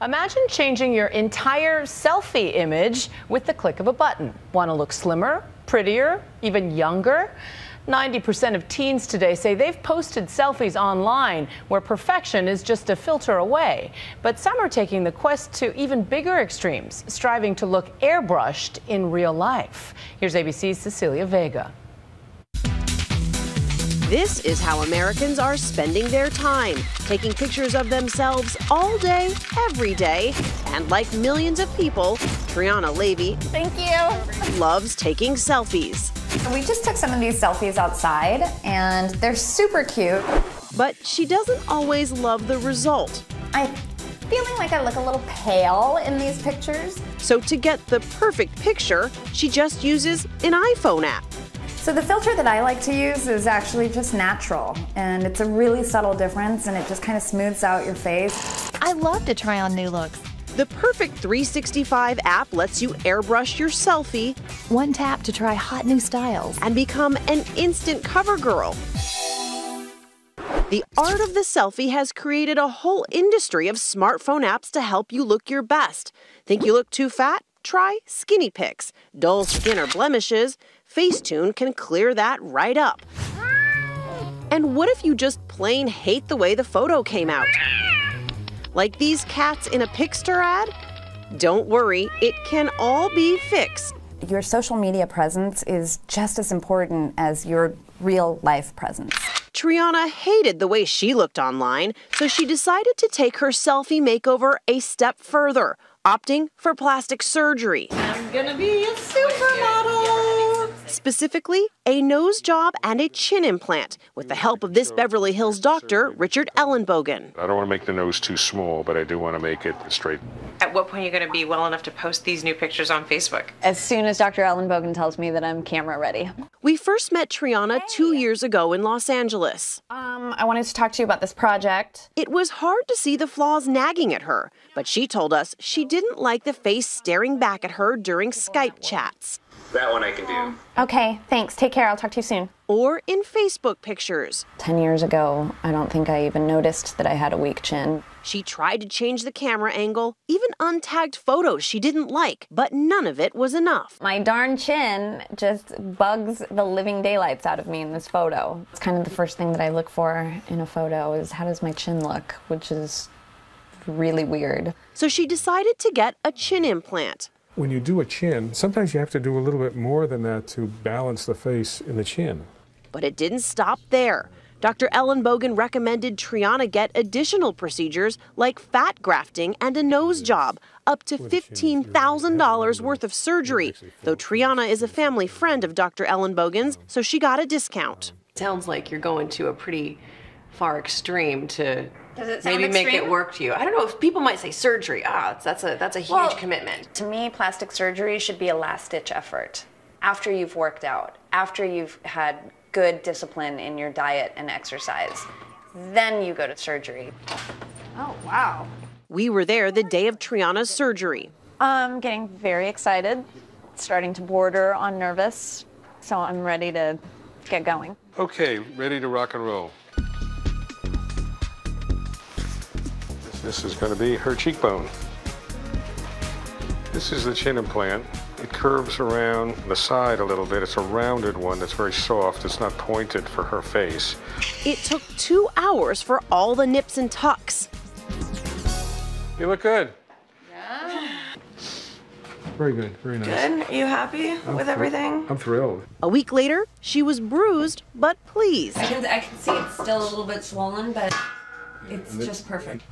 Imagine changing your entire selfie image with the click of a button. Want to look slimmer, prettier, even younger? 90% of teens today say they've posted selfies online where perfection is just a filter away. But some are taking the quest to even bigger extremes, striving to look airbrushed in real life. Here's ABC's Cecilia Vega. This is how Americans are spending their time, taking pictures of themselves all day, every day. And like millions of people, Triana Levy Thank you. Loves taking selfies. We just took some of these selfies outside, and they're super cute. But she doesn't always love the result. I'm feeling like I look a little pale in these pictures. So to get the perfect picture, she just uses an iPhone app. So the filter that I like to use is actually just natural, and it's a really subtle difference, and it just kind of smooths out your face. I love to try on new looks. The Perfect 365 app lets you airbrush your selfie. One tap to try hot new styles. And become an instant cover girl. The art of the selfie has created a whole industry of smartphone apps to help you look your best. Think you look too fat? Try Skinny Pics. Dull skin or blemishes? Facetune can clear that right up. And what if you just plain hate the way the photo came out? Like these cats in a Pixter ad? Don't worry, it can all be fixed. Your social media presence is just as important as your real life presence. Triana hated the way she looked online, so she decided to take her selfie makeover a step further, opting for plastic surgery. I'm gonna be a supermodel. Specifically, a nose job and a chin implant, with the help of this Beverly Hills doctor, Richard Ellenbogen. I don't want to make the nose too small, but I do want to make it straight. At what point are you going to be well enough to post these new pictures on Facebook? As soon as Dr. Ellenbogen tells me that I'm camera ready. We first met Triana 2 years ago in Los Angeles. I wanted to talk to you about this project. It was hard to see the flaws nagging at her, but she told us she didn't like the face staring back at her during Skype chats. That one I can do. Okay, thanks. Take care. I'll talk to you soon. Or in Facebook pictures. 10 years ago, I don't think I even noticed that I had a weak chin. She tried to change the camera angle, even untagged photos she didn't like, but none of it was enough. My darn chin just bugs the living daylights out of me in this photo. It's kind of the first thing that I look for in a photo is how does my chin look, which is really weird. So she decided to get a chin implant. When you do a chin, sometimes you have to do a little bit more than that to balance the face in the chin. But it didn't stop there. Dr. Ellenbogen recommended Triana get additional procedures like fat grafting and a nose job, up to $15,000 worth of surgery, though Triana is a family friend of Dr. Ellenbogen's, so she got a discount. Sounds like you're going to a pretty far extreme to maybe extreme? make it work to you. I don't know, people might say surgery. That's a huge commitment. To me, plastic surgery should be a last-ditch effort. After you've worked out, after you've had good discipline in your diet and exercise, then you go to surgery. Oh, wow. We were there the day of Triana's surgery. I'm getting very excited, starting to border on nervous, so I'm ready to get going. Okay, ready to rock and roll. This is going to be her cheekbone. This is the chin implant. It curves around the side a little bit. It's a rounded one that's very soft. It's not pointed for her face. It took 2 hours for all the nips and tucks. You look good. Yeah. Very good, very nice. Good? Are you happy with everything? I'm thrilled. A week later, she was bruised but pleased. I can see it's still a little bit swollen, but it's just perfect.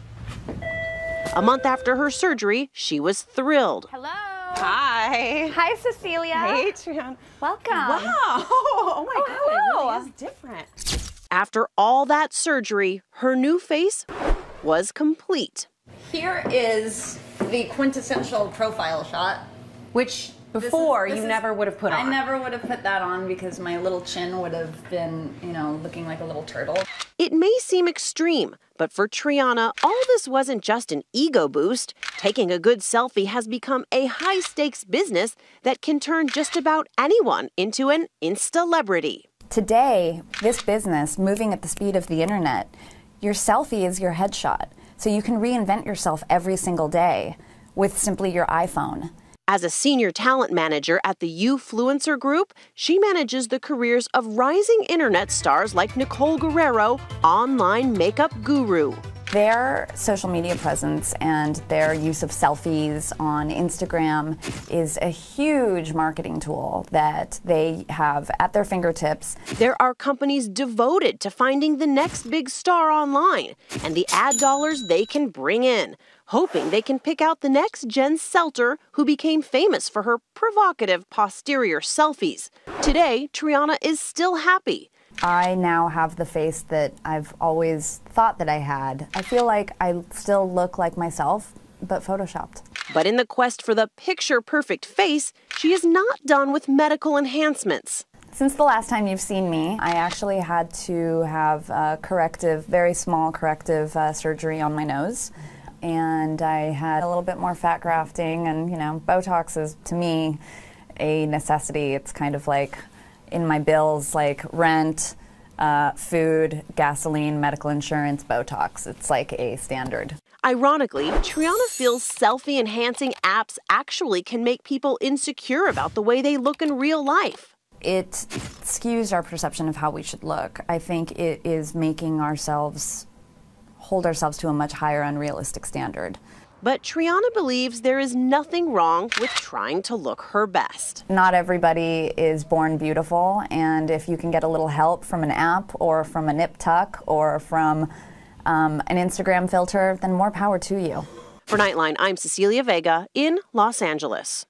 A month after her surgery, she was thrilled. Hello. Hi. Hi, Cecilia. Hey, Triana. Welcome. Wow. Oh my God. hello. It really is different. After all that surgery, her new face was complete. Here is the quintessential profile shot, which Before, you never would have put on. I never would have put that on because my little chin would have been, looking like a little turtle. It may seem extreme, but for Triana, all this wasn't just an ego boost. Taking a good selfie has become a high-stakes business that can turn just about anyone into an Insta-celebrity. Today, this business, moving at the speed of the internet, your selfie is your headshot. So you can reinvent yourself every single day with simply your iPhone. As a senior talent manager at the Ufluencer Group, she manages the careers of rising internet stars like Nicole Guerrero, online makeup guru. Their social media presence and their use of selfies on Instagram is a huge marketing tool that they have at their fingertips. There are companies devoted to finding the next big star online and the ad dollars they can bring in, hoping they can pick out the next Jen Selter, who became famous for her provocative posterior selfies. Today, Triana is still happy. I now have the face that I've always thought that I had. I feel like I still look like myself, but photoshopped. But in the quest for the picture-perfect face, she is not done with medical enhancements. Since the last time you've seen me, I actually had to have very small corrective surgery on my nose. And I had a little bit more fat grafting, and Botox is, to me, a necessity. It's kind of like in my bills, like rent, food, gasoline, medical insurance, Botox. It's like a standard. Ironically, Triana feels selfie-enhancing apps actually can make people insecure about the way they look in real life. It skews our perception of how we should look. I think it is making hold ourselves to a much higher unrealistic standard. But Triana believes there is nothing wrong with trying to look her best. Not everybody is born beautiful, and if you can get a little help from an app or from a nip tuck or from an Instagram filter, then more power to you. For Nightline, I'm Cecilia Vega in Los Angeles.